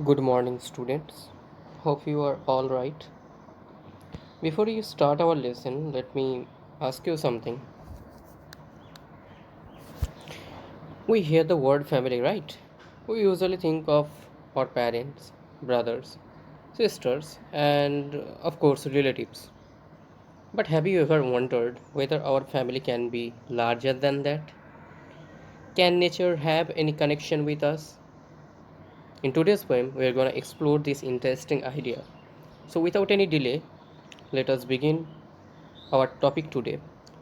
Good morning, students. Hope you are all right. Before you start our lesson, let me ask you something. We hear the word family, right? We usually think of our parents, brothers, sisters, and of course, relatives. But have you ever wondered whether our family can be larger than that? Can nature have any connection with us? In today's poem, we are going to explore this interesting idea. So, without any delay, let us begin our topic today.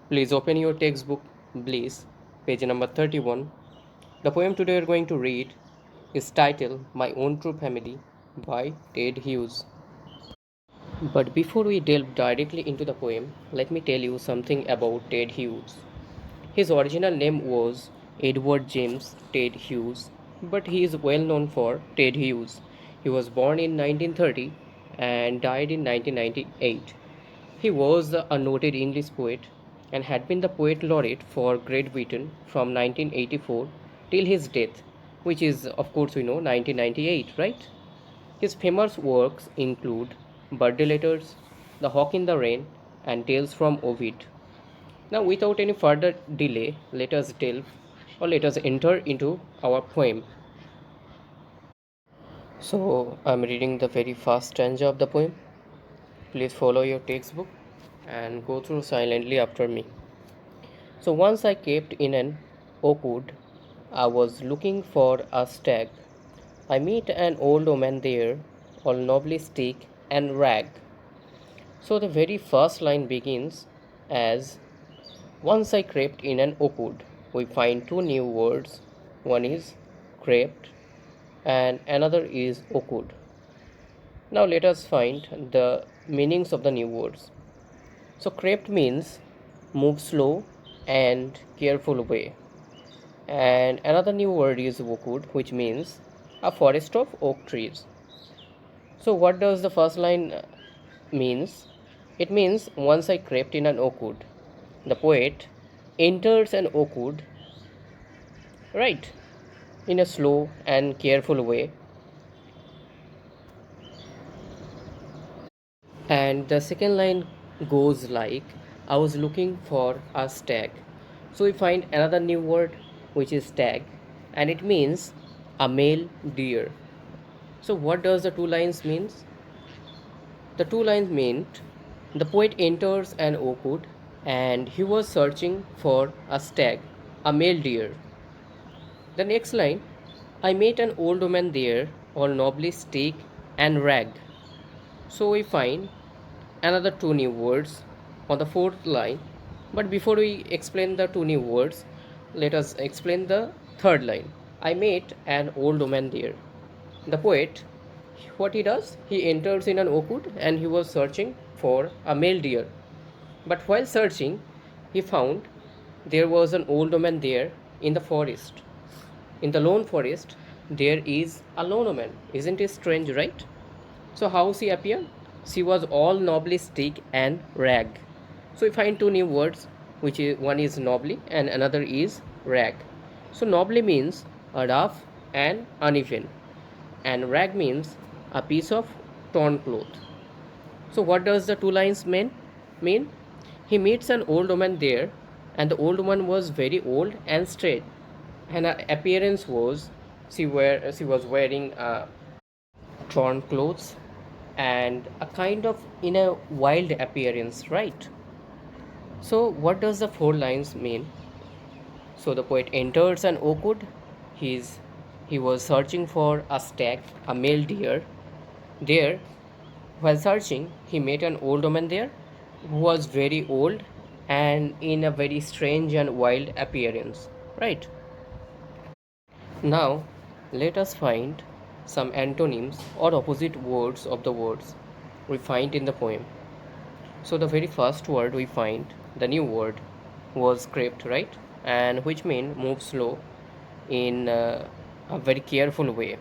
Please open your textbook, please, page number 31. The poem today we are going to read is titled My Own True Family by Ted Hughes. But before we delve directly into the poem, let me tell you something about Ted Hughes. His original name was Edward James Ted Hughes, but he is well known for Ted Hughes. He was born in 1930 and died in 1998. He was a noted English poet and had been the poet laureate for Great Britain from 1984 till his death, which is, of course, 1998, right? His famous works include Birthday Letters, The Hawk in the Rain, and Tales from Ovid. Now, without any further delay, let us enter into our poem. So, I'm reading the very first stanza of the poem. Please follow your textbook and go through silently after me. So once I kept in an oak wood. I was looking for a stag. I meet an old woman there, all nobly stick and rag. So the very first line begins as once I crept in an oak wood. We find two new words. One is crept and another is oak wood. Now let us find the meanings of the new words. So crept means move slow and careful way. And another new word is oakwood, which means a forest of oak trees. So what does the first line means? It means once I crept in an oak wood. The poet enters an oak wood, right, in a slow and careful way. And the second line goes like I was looking for a stag. So we find another new word which is stag, and it means a male deer. So what does the two lines means? The two lines meant the poet enters an oak wood and he was searching for a stag, a male deer. The next line, I met an old woman there, all nobly stick and rag. So we find another two new words on the fourth line. But before we explain the two new words, let us explain the third line. I met an old woman there. The poet, what he does, he enters in an oak wood and he was searching for a male deer. But while searching, he found there was an old woman there in the forest. In the lone forest, there is a lone woman. Isn't it strange, right? So how she appeared? She was all nobly stick and rag. So we find two new words, which is one is nobly and another is rag. So nobly means a rough and uneven, and rag means a piece of torn cloth. So what does the two lines mean? He meets an old woman there, and the old woman was very old and straight, and her appearance was she was wearing torn clothes and a kind of in a wild appearance, right? So what does the four lines mean? So the poet enters an oak wood. He's he was searching for a stag, a male deer. There, while searching, he met an old woman there who was very old and in a very strange and wild appearance, right? Now, let us find some antonyms or opposite words of the words we find in the poem. So, the very first word we find, the new word, was crept, right? And which mean move slow in a very careful way.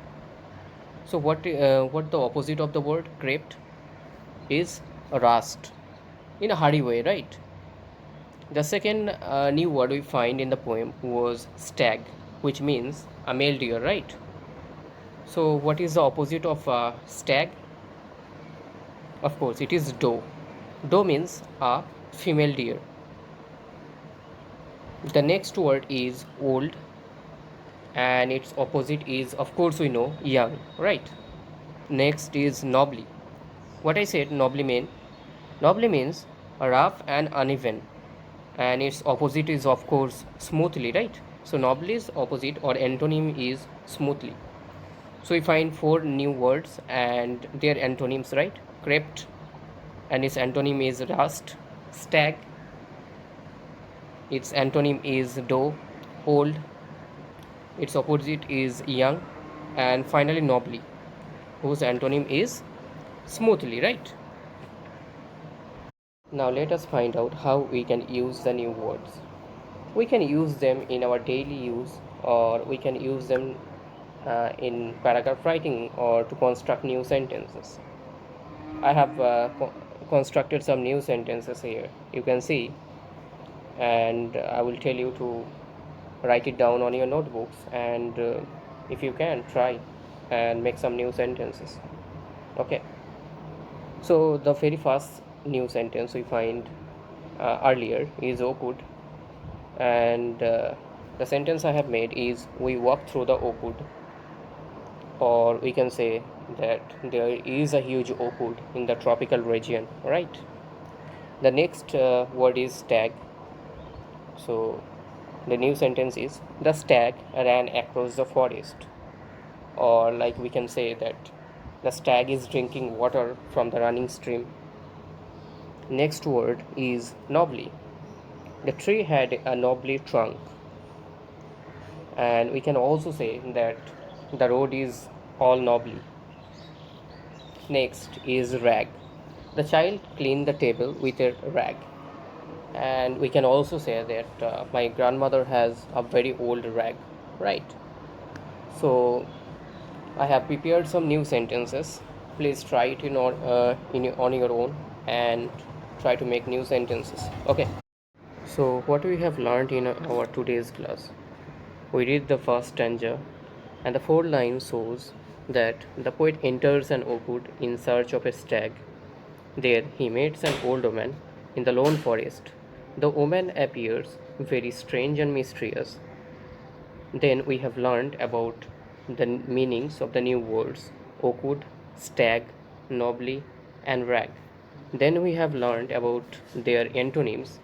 So, what the opposite of the word crept is rust in a hurry way, right? The second new word we find in the poem was stag, which means a male deer, right? So what is the opposite of stag? Of course, it is doe. Doe means a female deer. The next word is old, and its opposite is, of course, we know young, right? Next is nobly. What I said, nobly means rough and uneven, and its opposite is, of course, smoothly, right? So nobly's opposite or antonym is smoothly. So we find four new words and their antonyms, right? Crept, and its antonym is rust. Stag, its antonym is doe. Old, its opposite is young. And finally nobly, whose antonym is smoothly, right? Now let us find out how we can use the new words. We can use them in our daily use, or we can use them in paragraph writing or to construct new sentences. I have constructed some new sentences here. You can see, and I will tell you to write it down on your notebooks, and if you can, try and make some new sentences. Okay. So the very first new sentence we find earlier is awkward, and the sentence I have made is we walk through the awkward, or we can say that there is a huge awkward in the tropical region, right? The next word is stag. So the new sentence is the stag ran across the forest, or like we can say that the stag is drinking water from the running stream. Next word is nobly. The tree had a nobly trunk, and we can also say that the road is all nobly. Next is rag. The child cleaned the table with a rag, and we can also say that my grandmother has a very old rag, right? So I have prepared some new sentences. Please try it on your own and try to make new sentences. Okay. So what we have learned in our today's class, we read the first stanza, and the fourth line shows that the poet enters an orchard in search of a stag. There he meets an old woman in the lone forest. The woman appears very strange and mysterious. Then we have learned about the meanings of the new words awkward, stag, nobly, and rag. Then we have learned about their antonyms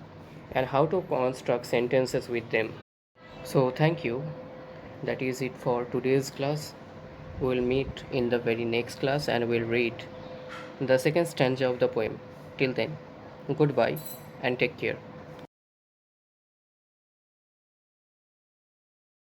and how to construct sentences with them. So, thank you. That is it for today's class. We will meet in the very next class and we'll read the second stanza of the poem. Till then, goodbye and take care.